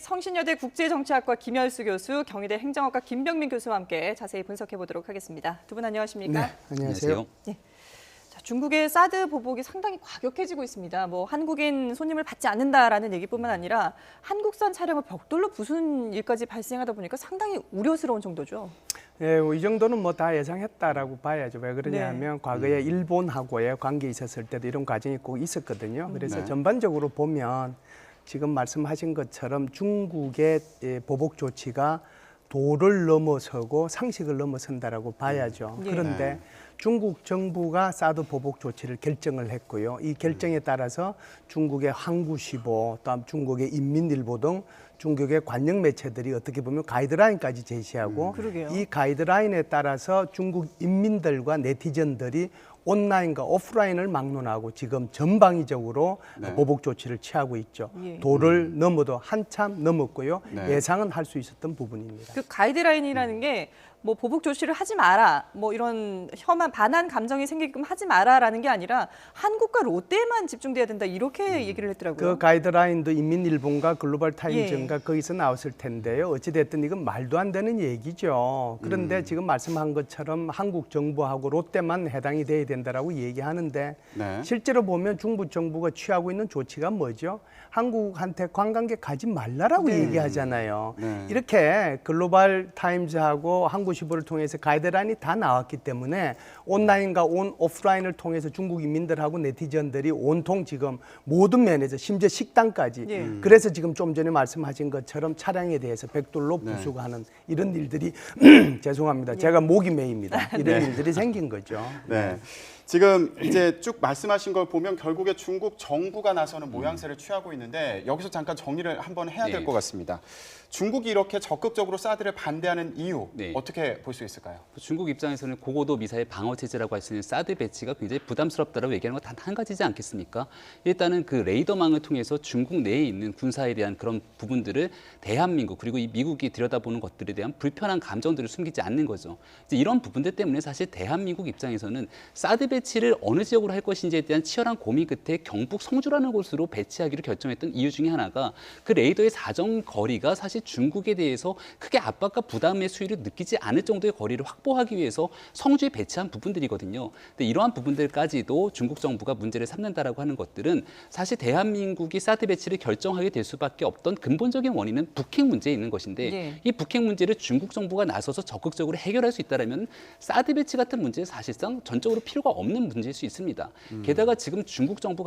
성신여대 국제정치학과 김열수 교수, 경희대 행정학과 김병민 교수와 함께 자세히 분석해 보도록 하겠습니다. 두 분 안녕하십니까? 네, 안녕하세요. 네. 자, 중국의 사드 보복이 상당히 과격해지고 있습니다. 한국인 손님을 받지 않는다라는 얘기뿐만 아니라 한국산 차량을 벽돌로 부수는 일까지 발생하다 보니까 상당히 우려스러운 정도죠. 네, 이 정도는 다 예상했다라고 봐야죠. 왜 그러냐면 네. 과거에 일본하고의 관계 있었을 때도 이런 과정이 꼭 있었거든요. 그래서 전반적으로 보면 지금 말씀하신 것처럼 중국의 보복 조치가 도를 넘어서고 상식을 넘어선다라고 봐야죠. 그런데 중국 정부가 사드 보복 조치를 결정을 했고요. 이 결정에 따라서 중국의 항구시보, 또한 중국의 인민일보 등 중국의 관영 매체들이 어떻게 보면 가이드라인까지 제시하고 이 가이드라인에 따라서 중국 인민들과 네티즌들이 온라인과 오프라인을 막론하고 지금 전방위적으로 보복 조치를 취하고 있죠. 도를 넘어도 한참 넘었고요. 예상은 할 수 있었던 부분입니다. 그 가이드라인이라는 게 보복 조치를 하지 마라, 이런 혐한 반한 감정이 생기게끔 하지 마라라는 게 아니라 한국과 롯데에만 집중돼야 된다 이렇게 얘기를 했더라고요. 그 가이드라인도 인민일보인가 글로벌 타임즈인가 거기서 나왔을 텐데요. 어찌 됐든 이건 말도 안 되는 얘기죠. 그런데 지금 말씀한 것처럼 한국 정부하고 롯데만 해당이 돼야 된다라고 얘기하는데 실제로 보면 중국 정부가 취하고 있는 조치가 뭐죠? 한국한테 관광객 가지 말라라고 얘기하잖아요. 이렇게 글로벌 타임즈하고 한국시보를 통해서 가이드라인이 다 나왔기 때문에 온라인과 오프라인을 통해서 중국 인민들하고 네티즌들이 온통 지금 모든 면에서 심지어 식당까지 그래서 지금 좀 전에 말씀하신 것처럼 차량에 대해서 벽돌로 부수고 하는 이런 일들이 죄송합니다. 제가 목이 메입니다. 이런 일들이 생긴 거죠. 지금 이제 쭉 말씀하신 걸 보면 결국에 중국 정부가 나서는 모양새를 취하고 있는데 여기서 잠깐 정리를 한번 해야 될 것 같습니다. 중국이 이렇게 적극적으로 사드를 반대하는 이유 어떻게 볼 수 있을까요? 중국 입장에서는 고고도 미사일 방어 체제라고 할 수 있는 사드 배치가 굉장히 부담스럽다라고 얘기하는 건 단 한 가지지 않겠습니까? 일단은 그 레이더망을 통해서 중국 내에 있는 군사에 대한 그런 부분들을 대한민국 그리고 이 미국이 들여다보는 것들에 대한 불편한 감정들을 숨기지 않는 거죠. 이제 이런 부분들 때문에 사실 대한민국 입장에서는 사드 배치를 어느 지역으로 할 것인지에 대한 치열한 고민 끝에 경북 성주라는 곳으로 배치하기로 결정했던 이유 중에 하나가 그 레이더의 사정 거리가 사실 중국에 대해서 크게 압박과 부담의 수위를 느끼지 않을 정도의 거리를 확보하기 위해서 성주에 배치한 부분들이거든요. 근데 이러한 부분들까지도 중국 정부가 문제를 삼는다라고 하는 것들은 사실 대한민국이 사드 배치를 결정하게 될 수밖에 없던 근본적인 원인은 북핵 문제에 있는 것인데 이 북핵 문제를 중국 정부가 나서서 적극적으로 해결할 수 있다면 사드 배치 같은 문제는 사실상 전적으로 필요가 없는 문제일 수 있습니다. 게다가 지금 중국 정부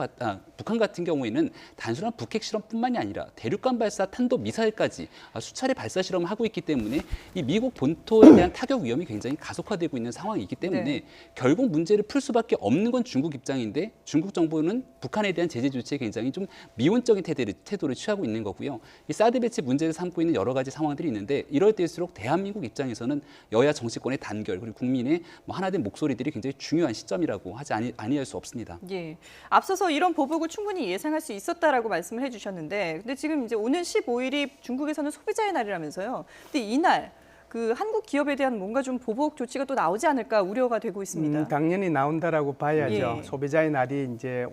북한 같은 경우에는 단순한 북핵 실험뿐만이 아니라 대륙간 발사 탄도 미사일까지 수차례 발사 실험을 하고 있기 때문에 이 미국 본토에 대한 타격 위험이 굉장히 가속화되고 있는 상황이기 때문에 결국 문제를 풀 수밖에 없는 건 중국 입장인데 중국 정부는 북한에 대한 제재 조치에 굉장히 좀 미온적인 태도를 취하고 있는 거고요. 이 사드 배치 문제를 삼고 있는 여러 가지 상황들이 있는데 이럴 때일수록 대한민국 입장에서는 여야 정치권의 단결 그리고 국민의 하나된 목소리들이 굉장히 중요한 시점이라고 하지 아니할 수 없습니다. 앞서서 이런 보복을 충분히 예상할 수 있었다라고 말씀을 해주셨는데, 근데 지금 이제 오는 15일이 중국에서는 소비자의 날이라면서요. 근데 이날 그 한국 기업에 대한 뭔가 좀 보복 조치가 또 나오지 않을까 우려가 되고 있습니다. 당연히 나온다라고 봐야죠. 소비자의 날이 이제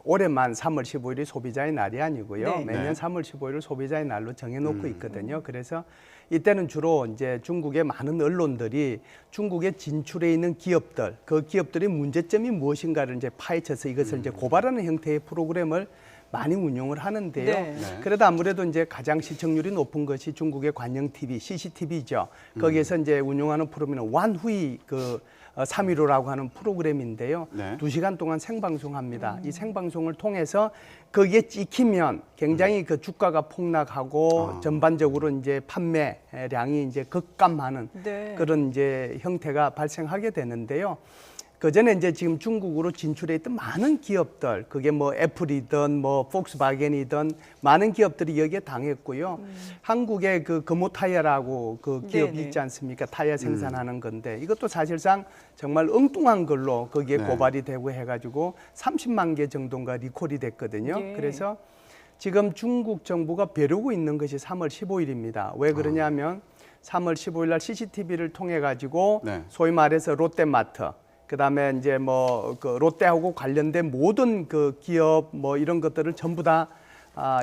올해만 3월 15일이 소비자의 날이 아니고요. 매년 3월 15일을 소비자의 날로 정해놓고 있거든요. 그래서 이때는 주로 이제 중국의 많은 언론들이 중국에 진출해 있는 기업들, 그 기업들의 문제점이 무엇인가를 이제 파헤쳐서 이것을 이제 고발하는 형태의 프로그램을 많이 운영을 하는데요. 그래도 아무래도 이제 가장 시청률이 높은 것이 중국의 관영 TV, CCTV죠. 거기에서 이제 운영하는 프로그램은 완후히 315라고 하는 프로그램인데요. 2시간 동안 생방송합니다. 이 생방송을 통해서 거기에 찍히면 굉장히 그 주가가 폭락하고 전반적으로 이제 판매량이 이제 급감하는 그런 이제 형태가 발생하게 되는데요. 그 전에 이제 지금 중국으로 진출해 있던 많은 기업들, 그게 애플이든 폭스바겐이든 많은 기업들이 여기에 당했고요. 한국의 그 금호타이어라고 그 기업이 있지 않습니까? 타이어 생산하는 건데 이것도 사실상 정말 엉뚱한 걸로 거기에 고발이 되고 해가지고 30만 개 정도가 리콜이 됐거든요. 그래서 지금 중국 정부가 벼르고 있는 것이 3월 15일입니다. 왜 그러냐면 3월 15일 날 CCTV를 통해 가지고 소위 말해서 롯데마트 그다음에 이제 그 롯데하고 관련된 모든 그 기업 이런 것들을 전부 다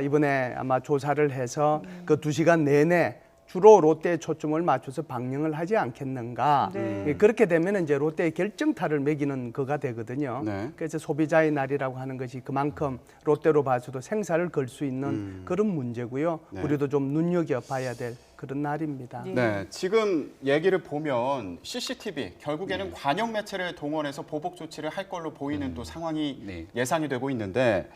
이번에 아마 조사를 해서 그 2시간 내내 주로 롯데에 초점을 맞춰서 방영을 하지 않겠는가. 네. 그렇게 되면 이제 롯데의 결정타를 매기는 거가 되거든요. 네. 그래서 소비자의 날이라고 하는 것이 그만큼 롯데로 봐서도 생사를 걸 수 있는 그런 문제고요. 네. 우리도 좀 눈여겨봐야 될 그런 날입니다. 네. 네, 지금 얘기를 보면 CCTV 결국에는 관영 매체를 동원해서 보복 조치를 할 걸로 보이는 또 상황이 네. 예상이 되고 있는데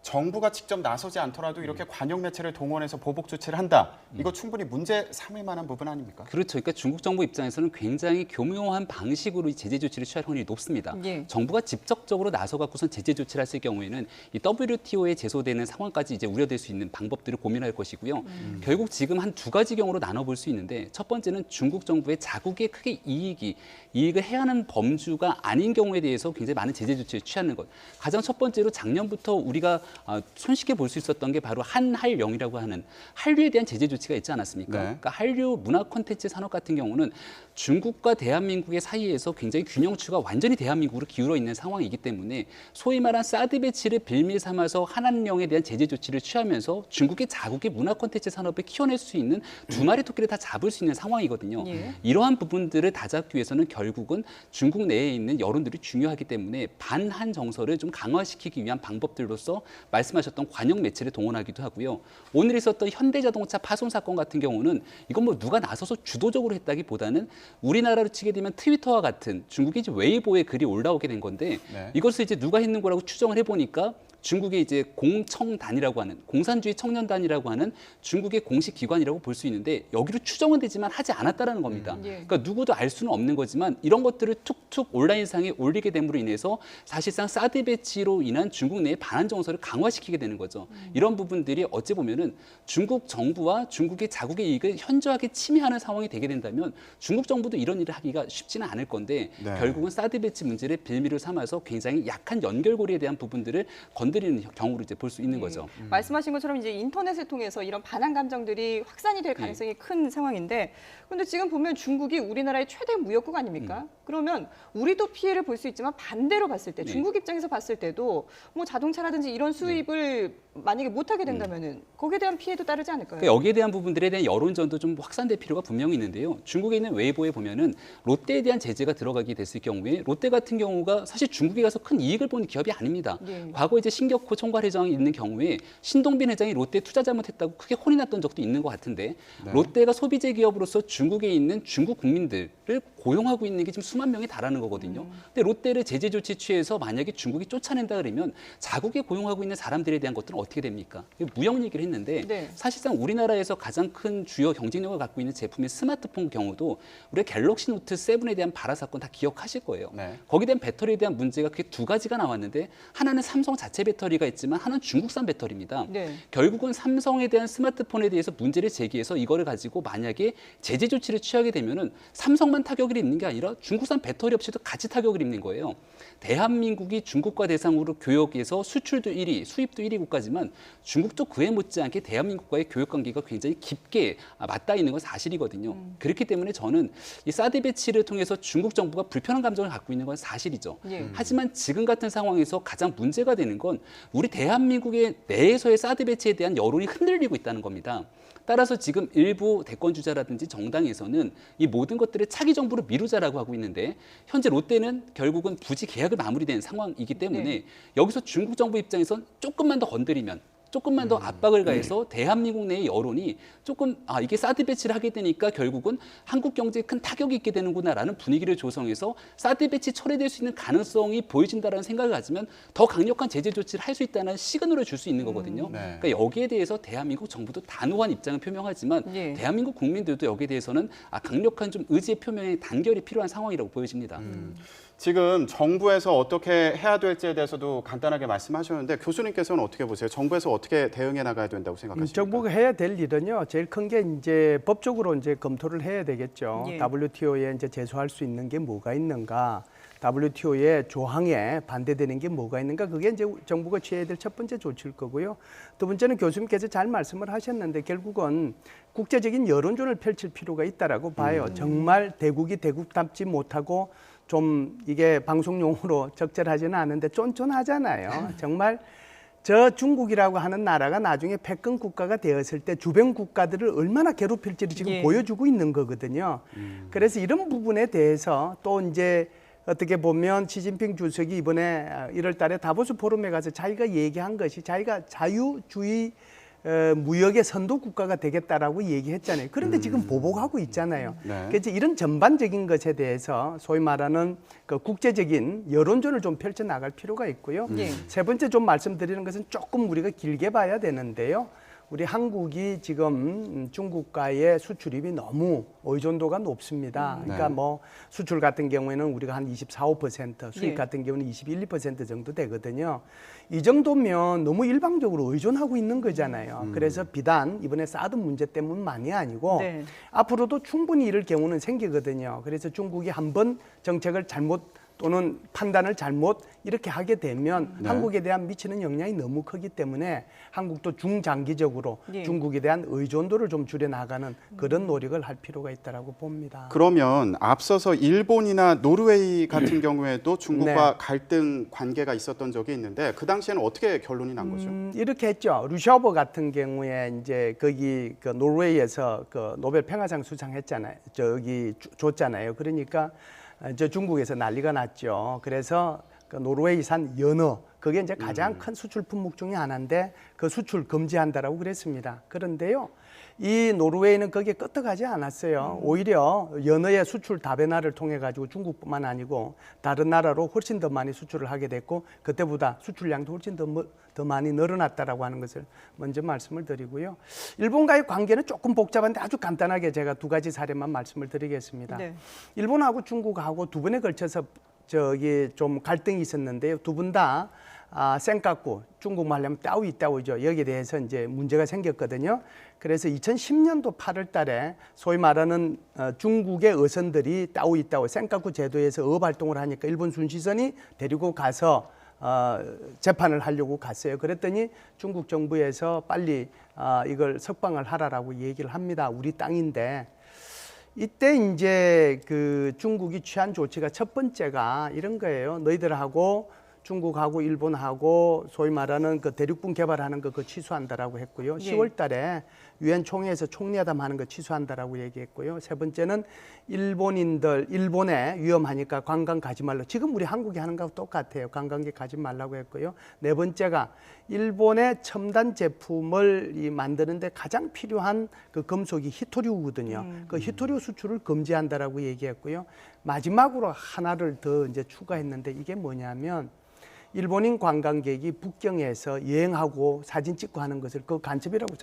정부가 직접 나서지 않더라도 이렇게 관영 매체를 동원해서 보복 조치를 한다. 이거 충분히 문제 삼을 만한 부분 아닙니까? 그렇죠. 그러니까 중국 정부 입장에서는 굉장히 교묘한 방식으로 이 제재 조치를 취할 확률이 높습니다. 예. 정부가 직접적으로 나서 갖고선 제재 조치를 했을 경우에는 이 WTO에 제소되는 상황까지 이제 우려될 수 있는 방법들을 고민할 것이고요. 결국 지금 한 2가지 경우로 나눠볼 수 있는데 첫 번째는 중국 정부의 자국의 크게 이익을 해하는 범주가 아닌 경우에 대해서 굉장히 많은 제재 조치를 취하는 것. 가장 첫 번째로 작년부터 우리가 손쉽게 볼 수 있었던 게 바로 한할령이라고 하는 한류에 대한 제재 조치가 있지 않았습니까? 네. 그러니까 한류 문화 콘텐츠 산업 같은 경우는 중국과 대한민국의 사이에서 굉장히 균형추가 완전히 대한민국으로 기울어 있는 상황이기 때문에 소위 말한 사드 배치를 빌미 삼아서 한한령에 대한 제재 조치를 취하면서 중국의 자국의 문화 콘텐츠 산업을 키워낼 수 있는 2마리 토끼를 다 잡을 수 있는 상황이거든요. 예. 이러한 부분들을 다잡기 위해서는 결국은 중국 내에 있는 여론들이 중요하기 때문에 반한 정서를 좀 강화시키기 위한 방법들로서 말씀하셨던 관영 매체를 동원하기도 하고요. 오늘 있었던 현대자동차 파손 사건 같은 경우는 이건 뭐 누가 나서서 주도적으로 했다기보다는 우리나라로 치게 되면 트위터와 같은 중국의 이제 웨이보에 글이 올라오게 된 건데 네. 이것을 이제 누가 했는 거라고 추정을 해보니까 중국의 이제 공청단이라고 하는 공산주의 청년단이라고 하는 중국의 공식 기관이라고 볼 수 있는데 여기로 추정은 되지만 하지 않았다라는 겁니다. 예. 그러니까 누구도 알 수는 없는 거지만 이런 것들을 툭툭 온라인상에 올리게 됨으로 인해서 사실상 사드 배치로 인한 중국 내의 반한 정서를 강화시키게 되는 거죠. 이런 부분들이 어찌 보면은 중국 정부와 중국의 자국의 이익을 현저하게 침해하는 상황이 되게 된다면 중국 정부도 이런 일을 하기가 쉽지는 않을 건데 네. 결국은 사드 배치 문제를 빌미로 삼아서 굉장히 약한 연결고리에 대한 부분들을 건드리는 경우로 이제 볼 수 있는 거죠. 말씀하신 것처럼 이제 인터넷을 통해서 이런 반한 감정들이 확산이 될 가능성이 큰 상황인데, 그런데 지금 보면 중국이 우리나라의 최대 무역국 아닙니까? 그러면 우리도 피해를 볼 수 있지만 반대로 봤을 때 네. 중국 입장에서 봤을 때도 뭐 자동차라든지 이런 수입을 만약에 못하게 된다면은 거기에 대한 피해도 따르지 않을까요? 그러니까 여기에 대한 부분들에 대한 여론전도 좀 확산될 필요가 분명히 있는데요. 중국에 있는 웨이보에 보면은 롯데에 대한 제재가 들어가게 됐을 경우에 롯데 같은 경우가 사실 중국에 가서 큰 이익을 보는 기업이 아닙니다. 예. 과거 이제 신격호 총괄회장이 있는 경우에 신동빈 회장이 롯데 투자 잘못했다고 크게 혼이 났던 적도 있는 것 같은데 네. 롯데가 소비재 기업으로서 중국에 있는 중국 국민들을 고용하고 있는 게 지금 수만 명이 달하는 거거든요. 근데 롯데를 제재 조치 취해서 만약에 중국이 쫓아낸다 그러면 자국에 고용하고 있는 사람들에 대한 것들은 어떻게 됩니까? 무역 얘기를 했는데 네. 사실상 우리나라에서 가장 큰 주요 경쟁력을 갖고 있는 제품의 스마트폰 경우도 우리가 갤럭시 노트 7에 대한 발화 사건 다 기억하실 거예요. 네. 거기에 대한 배터리에 대한 문제가 그게 2가지가 나왔는데 하나는 삼성 자체 배터리가 있지만 하나는 중국산 배터리입니다. 네. 결국은 삼성에 대한 스마트폰에 대해서 문제를 제기해서 이거를 가지고 만약에 제재 조치를 취하게 되면은 삼성만 타격을 입는 게 아니라 중국산 배터리 업체도 같이 타격을 입는 거예요. 대한민국이 중국과 대상으로 교역에서 수출도 1위, 수입도 1위 국가지만 중국도 그에 못지않게 대한민국과의 교역 관계가 굉장히 깊게 맞닿아 있는 건 사실이거든요. 그렇기 때문에 저는 이 사드 배치를 통해서 중국 정부가 불편한 감정을 갖고 있는 건 사실이죠. 예. 하지만 지금 같은 상황에서 가장 문제가 되는 건 우리 대한민국의 내에서의 사드 배치에 대한 여론이 흔들리고 있다는 겁니다. 따라서 지금 일부 대권 주자라든지 정당에서는 이 모든 것들을 차기 정부로 미루자라고 하고 있는데 현재 롯데는 결국은 부지 계약을 마무리된 상황이기 때문에 네. 여기서 중국 정부 입장에선 조금만 더 건드리면 조금만 더 압박을 가해서 대한민국 내의 여론이 조금 이게 사드 배치를 하게 되니까 결국은 한국 경제에 큰 타격이 있게 되는구나라는 분위기를 조성해서 사드 배치 철회될 수 있는 가능성이 보여진다라는 생각을 가지면 더 강력한 제재 조치를 할 수 있다는 시그널을 줄 수 있는 거거든요. 네. 그러니까 여기에 대해서 대한민국 정부도 단호한 입장을 표명하지만 예. 대한민국 국민들도 여기에 대해서는 강력한 좀 의지의 표명의 단결이 필요한 상황이라고 보여집니다. 지금 정부에서 어떻게 해야 될지에 대해서도 간단하게 말씀하셨는데 교수님께서는 어떻게 보세요? 정부에서 어떻게 대응해 나가야 된다고 생각하십니까? 정부가 해야 될 일은요. 제일 큰 게 이제 법적으로 이제 검토를 해야 되겠죠. 예. WTO에 이제 제소할 수 있는 게 뭐가 있는가? WTO의 조항에 반대되는 게 뭐가 있는가? 그게 이제 정부가 취해야 될 첫 번째 조치일 거고요. 두 번째는 교수님께서 잘 말씀을 하셨는데 결국은 국제적인 여론전을 펼칠 필요가 있다라고 봐요. 정말 대국이 대국답지 못하고 좀 이게 방송용으로 적절하지는 않은데 쫀쫀하잖아요. 정말 저 중국이라고 하는 나라가 나중에 패권 국가가 되었을 때 주변 국가들을 얼마나 괴롭힐지를 지금 예. 보여주고 있는 거거든요. 그래서 이런 부분에 대해서 또 이제 어떻게 보면 시진핑 주석이 이번에 1월 달에 다보스 포럼에 가서 자기가 얘기한 것이 자기가 자유주의 무역의 선도 국가가 되겠다라고 얘기했잖아요. 그런데 지금 보복하고 있잖아요. 네. 그래서 이런 전반적인 것에 대해서 소위 말하는 그 국제적인 여론전을 좀 펼쳐 나갈 필요가 있고요. 예. 세 번째 좀 말씀드리는 것은 조금 우리가 길게 봐야 되는데요. 우리 한국이 지금 중국과의 수출입이 너무 의존도가 높습니다. 그러니까 네. 뭐 수출 같은 경우에는 우리가 한 24, 5%, 수입 예. 같은 경우는 21, 2% 정도 되거든요. 이 정도면 너무 일방적으로 의존하고 있는 거잖아요. 그래서 비단 이번에 사드 문제 때문만이 아니고 네. 앞으로도 충분히 이럴 경우는 생기거든요. 그래서 중국이 한번 정책을 잘못 또는 판단을 잘못 이렇게 하게 되면 네. 한국에 대한 미치는 영향이 너무 크기 때문에 한국도 중장기적으로 예. 중국에 대한 의존도를 좀 줄여나가는 그런 노력을 할 필요가 있다고 봅니다. 그러면 앞서서 일본이나 노르웨이 같은 경우에도 중국과 네. 갈등 관계가 있었던 적이 있는데 그 당시에는 어떻게 결론이 난 거죠? 이렇게 했죠. 루샤버 같은 경우에 이제 거기 그 노르웨이에서 그 노벨 평화상 수상했잖아요. 줬잖아요. 그러니까 저 중국에서 난리가 났죠. 그래서 그 노르웨이산 연어 그게 이제 가장 큰 수출 품목 중에 하나인데 그 수출 금지한다라고 그랬습니다. 그런데요. 이 노르웨이는 거기에 끄떡하지 않았어요. 오히려 연어의 수출 다변화를 통해 가지고 중국뿐만 아니고 다른 나라로 훨씬 더 많이 수출을 하게 됐고 그때보다 수출량도 훨씬 더 많이 늘어났다라고 하는 것을 먼저 말씀을 드리고요. 일본과의 관계는 조금 복잡한데 아주 간단하게 제가 두 가지 사례만 말씀을 드리겠습니다. 네. 일본하고 중국하고 두 번에 걸쳐서 좀 갈등이 있었는데요. 두 분 다 센카쿠 중국말로 하면 따오이죠. 여기에 대해서 이제 문제가 생겼거든요. 그래서 2010년도 8월 달에 소위 말하는 중국의 어선들이 따오 센카쿠 제도에서 어업 활동을 하니까 일본 순시선이 데리고 가서 재판을 하려고 갔어요. 그랬더니 중국 정부에서 빨리 이걸 석방을 하라라고 얘기를 합니다. 우리 땅인데. 이때 이제 그 중국이 취한 조치가 첫 번째가 이런 거예요. 너희들하고 중국하고 일본하고 소위 말하는 그 대륙분 개발하는 거 그거 취소한다라고 했고요. 예. 10월 달에 유엔 총회에서 총리회담하는 거 취소한다라고 얘기했고요. 세 번째는 일본에 위험하니까 관광 가지 말라. 지금 우리 한국이 하는 거하고 똑같아요. 관광객 가지 말라고 했고요. 네 번째가 일본의 첨단 제품을 만드는데 가장 필요한 그 금속이 히토류거든요. 그 히토류 수출을 금지한다라고 얘기했고요. 마지막으로 하나를 더 이제 추가했는데 이게 뭐냐면 일본인 관광객이 북경에서 여행하고 사진 찍고 하는 것을 그 간첩이라고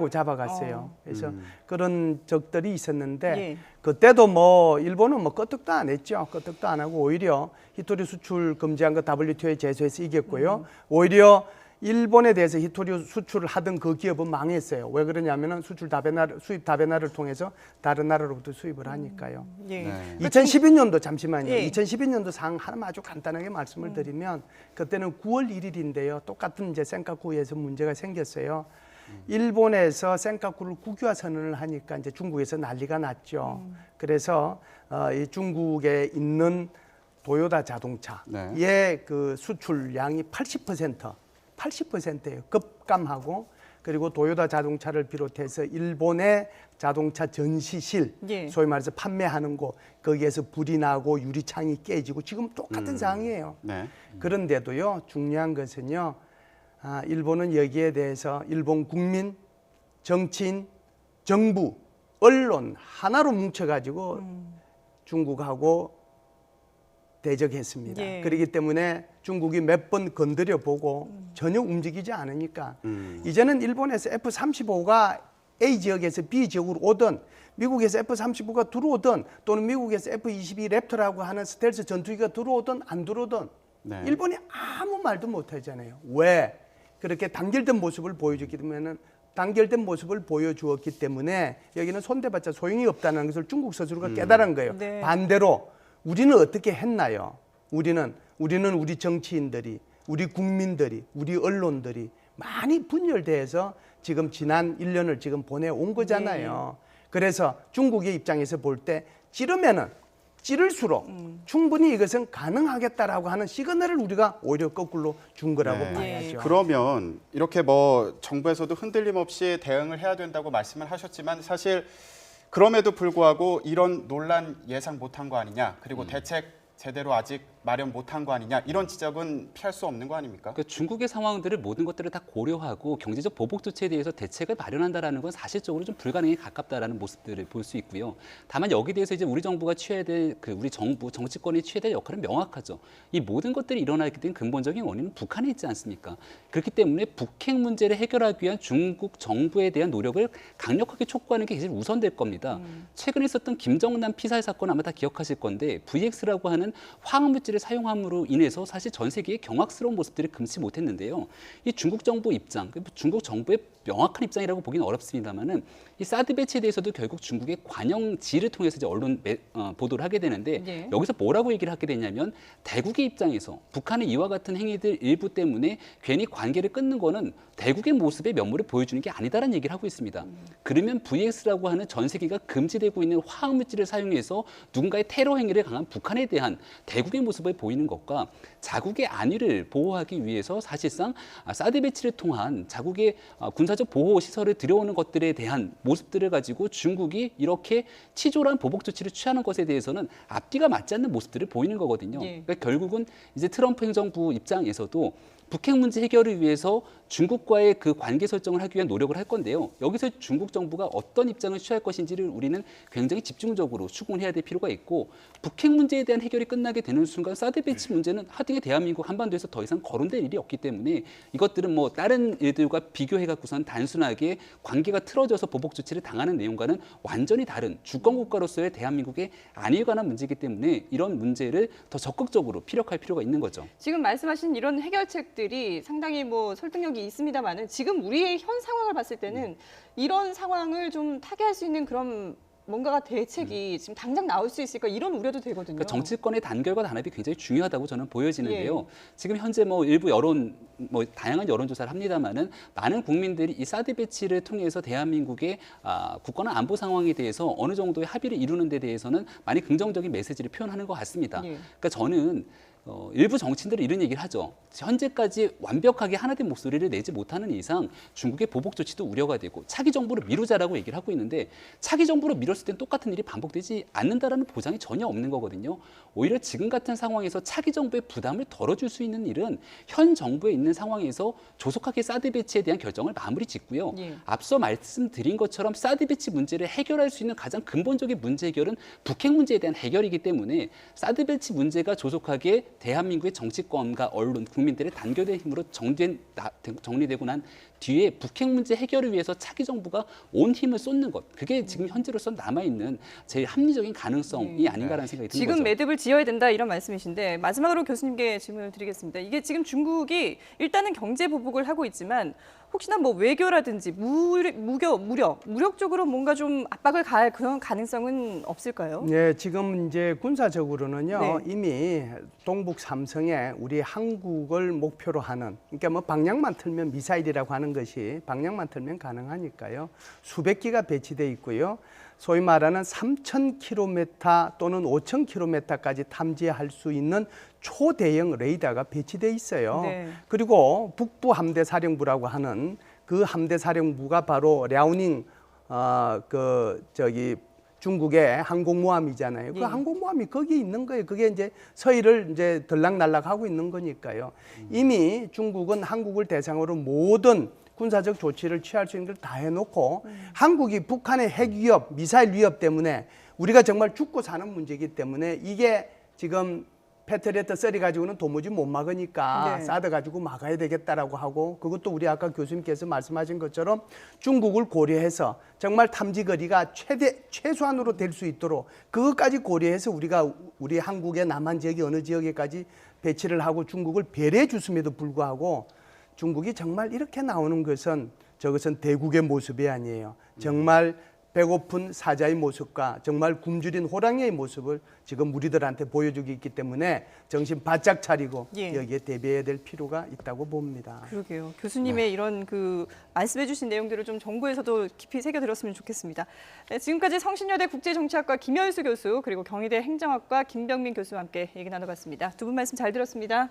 잡아갔어요. 그래서 그런 적들이 있었는데 예. 그때도 뭐 일본은 뭐 끄떡도 안 했죠. 끄떡도 안 하고 오히려 히토류 수출 금지한 거 WTO에 제소해서 이겼고요. 오히려 일본에 대해서 히토류 수출을 하던 그 기업은 망했어요. 왜 그러냐면은 수입 다변화를 통해서 다른 나라로부터 수입을 하니까요. 예. 네. 2012년도 잠시만요. 예. 2012년도 상황 하나만 아주 간단하게 말씀을 드리면 그때는 9월 1일인데요. 똑같은 이제 센카쿠에서 문제가 생겼어요. 일본에서 센카쿠를 국유화 선언을 하니까 이제 중국에서 난리가 났죠. 그래서 이 중국에 있는 도요타 자동차의 네. 그 수출량이 80%예요. 급감하고 그리고 도요타 자동차를 비롯해서 일본의 자동차 전시실, 예. 소위 말해서 판매하는 곳, 거기에서 불이 나고 유리창이 깨지고 지금 똑같은 상황이에요. 네. 그런데도요, 중요한 것은요, 일본은 여기에 대해서 일본 국민, 정치인, 정부, 언론 하나로 뭉쳐가지고 중국하고 대적했습니다. 예. 그렇기 때문에 중국이 몇 번 건드려 보고 전혀 움직이지 않으니까 이제는 일본에서 F-35가 A 지역에서 B 지역으로 오든 미국에서 F-35가 들어오든 또는 미국에서 F-22 랩터라고 하는 스텔스 전투기가 들어오든 안 들어오든 네. 일본이 아무 말도 못 하잖아요. 왜? 그렇게 단결된 모습을 보여주기 때문에는 단결된 모습을 보여주었기 때문에 여기는 손대봤자 소용이 없다는 것을 중국 스스로가 깨달은 거예요. 네. 반대로 우리는 어떻게 했나요? 우리는 우리 정치인들이, 우리 국민들이, 우리 언론들이 많이 분열돼서 지금 지난 1년을 지금 보내온 거잖아요. 그래서 중국의 입장에서 볼 때 찌르면은 찌를수록 충분히 이것은 가능하겠다라고 하는 시그널을 우리가 오히려 거꾸로 준 거라고 네. 봐야죠. 그러면 이렇게 뭐 정부에서도 흔들림 없이 대응을 해야 된다고 말씀을 하셨지만 사실 그럼에도 불구하고 이런 논란 예상 못한 거 아니냐, 그리고 대책 제대로 아직 마련 못한 거 아니냐, 이런 지적은 피할 수 없는 거 아닙니까? 그러니까 중국의 상황들을 모든 것들을 다 고려하고 경제적 보복 조치에 대해서 대책을 마련한다라는 건 사실적으로 좀 불가능에 가깝다라는 모습들을 볼 수 있고요. 다만 여기에 대해서 이제 우리 정부가 취해야 될 우리 정부 정치권이 취해야 될 역할은 명확하죠. 이 모든 것들이 일어나게 된 근본적인 원인은 북한에 있지 않습니까? 그렇기 때문에 북핵 문제를 해결하기 위한 중국 정부에 대한 노력을 강력하게 촉구하는 게 제일 우선될 겁니다. 최근에 있었던 김정남 피살 사건 아마 다 기억하실 건데 VX라고 하는 화학물질을 사용함으로 인해서 사실 전 세계의 경악스러운 모습들을 금치 못했는데요. 이 중국 정부 입장, 중국 정부의 명확한 입장이라고 보기는 어렵습니다만은 이 사드 배치에 대해서도 결국 중국의 관영지를 통해서 이제 언론 보도를 하게 되는데 네. 여기서 뭐라고 얘기를 하게 되냐면 대국의 입장에서 북한의 이와 같은 행위들 일부 때문에 괜히 관계를 끊는 거는 대국의 모습의 면모를 보여주는 게 아니다라는 얘기를 하고 있습니다. 그러면 VX라고 하는 전 세계가 금지되고 있는 화학물질을 사용해서 누군가의 테러 행위를 강한 북한에 대한 대국의 모습을 보이는 것과 자국의 안위를 보호하기 위해서 사실상 사드 배치를 통한 자국의 군사적 보호 시설을 들여오는 것들에 대한 모습들을 가지고 중국이 이렇게 치졸한 보복 조치를 취하는 것에 대해서는 앞뒤가 맞지 않는 모습들을 보이는 거거든요. 예. 그러니까 결국은 이제 트럼프 행정부 입장에서도 북핵 문제 해결을 위해서 중국과의 그 관계 설정을 하기 위한 노력을 할 건데요. 여기서 중국 정부가 어떤 입장을 취할 것인지를 우리는 굉장히 집중적으로 추궁을 해야 될 필요가 있고 북핵 문제에 대한 해결이 끝나게 되는 순간 사드 배치 문제는 하등의 대한민국 한반도에서 더 이상 거론될 일이 없기 때문에 이것들은 뭐 다른 일들과 비교해 갖고선 단순하게 관계가 틀어져서 보복 조치를 당하는 내용과는 완전히 다른 주권 국가로서의 대한민국의 안위에 관한 문제이기 때문에 이런 문제를 더 적극적으로 피력할 필요가 있는 거죠. 지금 말씀하신 이런 해결책들이 상당히 뭐 설득력이 있습니다만은 지금 우리의 현 상황을 봤을 때는 이런 상황을 좀 타개할 수 있는 그런 뭔가가 대책이 지금 당장 나올 수 있을까 이런 우려도 되거든요. 그러니까 정치권의 단결과 단합이 굉장히 중요하다고 저는 보여지는데요. 예. 지금 현재 뭐 일부 여론, 뭐 다양한 여론조사를 합니다만은 많은 국민들이 이 사드 배치를 통해서 대한민국의 국가나 안보 상황에 대해서 어느 정도의 합의를 이루는 데 대해서는 많이 긍정적인 메시지를 표현하는 것 같습니다. 예. 그러니까 저는 일부 정치인들이 이런 얘기를 하죠. 현재까지 완벽하게 하나된 목소리를 내지 못하는 이상 중국의 보복 조치도 우려가 되고 차기 정부를 미루자라고 얘기를 하고 있는데 차기 정부를 미뤘을 땐 똑같은 일이 반복되지 않는다라는 보장이 전혀 없는 거거든요. 오히려 지금 같은 상황에서 차기 정부의 부담을 덜어줄 수 있는 일은 현 정부에 있는 상황에서 조속하게 사드 배치에 대한 결정을 마무리 짓고요. 예. 앞서 말씀드린 것처럼 사드 배치 문제를 해결할 수 있는 가장 근본적인 문제 해결은 북핵 문제에 대한 해결이기 때문에 사드 배치 문제가 조속하게 대한민국의 정치권과 언론, 국민들의 단결된 힘으로 정리되고 난 뒤에 북핵 문제 해결을 위해서 차기 정부가 온 힘을 쏟는 것. 그게 지금 현재로서 남아있는 제일 합리적인 가능성이 아닌가라는 생각이 드는 지금 거죠. 매듭을 지어야 된다 이런 말씀이신데 마지막으로 교수님께 질문을 드리겠습니다. 이게 지금 중국이 일단은 경제 보복을 하고 있지만 혹시나 뭐 외교라든지 무력적으로 뭔가 좀 압박을 가할 그런 가능성은 없을까요? 네, 지금 이제 군사적으로는요 네. 이미 동북 삼성에 우리 한국을 목표로 하는 그러니까 뭐 방향만 틀면 미사일이라고 하는 것이 방향만 틀면 가능하니까요 수백 기가 배치돼 있고요. 소위 말하는 3,000km 또는 5,000km까지 탐지할 수 있는 초대형 레이더가 배치돼 있어요. 네. 그리고 북부 함대 사령부라고 하는 그 함대 사령부가 바로 랴오닝 중국의 항공모함이잖아요. 그 예. 항공모함이 거기 있는 거예요. 그게 이제 서해를 이제 들락날락하고 있는 거니까요. 이미 중국은 한국을 대상으로 모든 군사적 조치를 취할 수 있는 걸 다 해놓고 한국이 북한의 핵 위협, 미사일 위협 때문에 우리가 정말 죽고 사는 문제이기 때문에 이게 지금 패트리어트 썰이 가지고는 도무지 못 막으니까 네. 사드 가지고 막아야 되겠다라고 하고 그것도 우리 아까 교수님께서 말씀하신 것처럼 중국을 고려해서 정말 탐지 거리가 최소한으로 될 수 있도록 그것까지 고려해서 우리가 우리 한국의 남한 지역이 어느 지역에까지 배치를 하고 중국을 배려해 줬음에도 불구하고 중국이 정말 이렇게 나오는 것은 저것은 대국의 모습이 아니에요. 정말 배고픈 사자의 모습과 정말 굶주린 호랑이의 모습을 지금 우리들한테 보여주고 있기 때문에 정신 바짝 차리고 예. 여기에 대비해야 될 필요가 있다고 봅니다. 그러게요. 교수님의 이런 그 말씀해주신 내용들을 좀 정부에서도 깊이 새겨들었으면 좋겠습니다. 네, 지금까지 성신여대 국제정치학과 김열수 교수 그리고 경희대 행정학과 김병민 교수와 함께 얘기 나눠봤습니다. 두 분 말씀 잘 들었습니다.